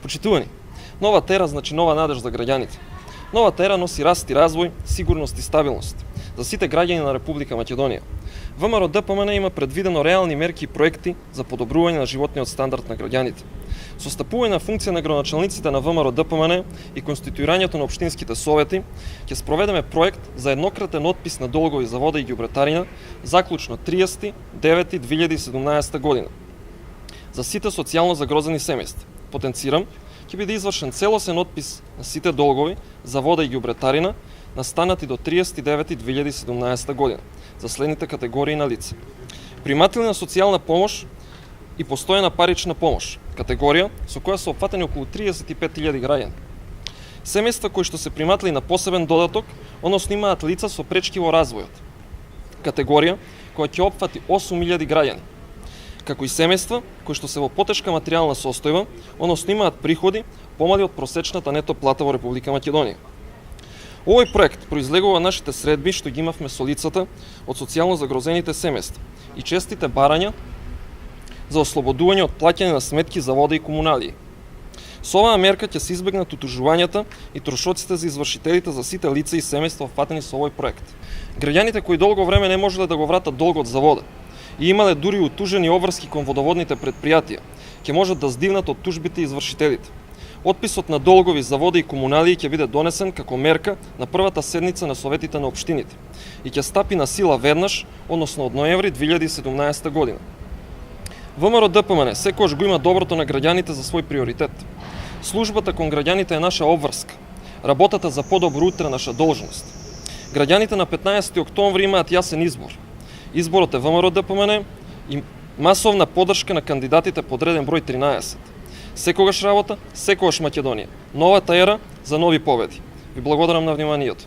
Почитувани, новата ера значи нова надеж за граѓаните. Новата ера носи раст и развој, сигурност и стабилност за сите граѓани на Република Македонија. ВМРО ДПМН има предвидено реални мерки и проекти за подобрување на животниот стандард на граѓаните. Со стапување на функција на градоначалниците на ВМРО ДПМН и конституирањето на општинските совети, ќе спроведеме проект за еднократен отпис на долгови за вода и ѓубретарина заклучно 30.9.2017 година за сите социјално загрозени семејства. Потенцирам, ќе биде извршен целосен отпис на сите долгови за вода и ѓубретарина настанати до 30.9.2017 година за следните категории на лица: приматели на социјална помош и постојана парична помош, категорија со која се опфатени околу 35.000 граѓани; семејства кои што се приматели на посебен додаток, односно имаат лица со пречки во развојот, категорија која ќе опфати 8.000 граѓани, како и семејства кои што се во потешка материјална состојба, односно имаат приходи помали од просечната нето плата во Република Македонија. Овој проект произлегува нашите средби што ги имавме со лицата од социјално загрозените семејства и честите барања за ослободување од плаќање на сметки за вода и комуналии. Со оваа мерка ќе се избегнат утужувањата и трошоците за извршителите за сите лица и семејства опфатени со овој проект. Граѓаните кои долго време не можеле да го вратат долгот за вода и имале дури утужени обврски кон водоводните предпријатија, ќе можат да здивнат од тужбите и извршителите. Отписот на долгови за вода и комуналии ќе биде донесен како мерка на првата седница на советите на општините и ќе стапи на сила веднаш, односно од ноември 2017 година. ВМРО ДПМН секогаш го има доброто на граѓаните за свој приоритет. Службата кон граѓаните е наша обврска. Работата за подобро утре наша должност. Граѓаните на 15 октомври имаат јасен избор. Изборот е ВМРО ДПМН и масовна поддршка на кандидатите под реден број 13. Секогаш работа, секогаш Македонија. Новата ера за нови победи. Ви благодарам на вниманието.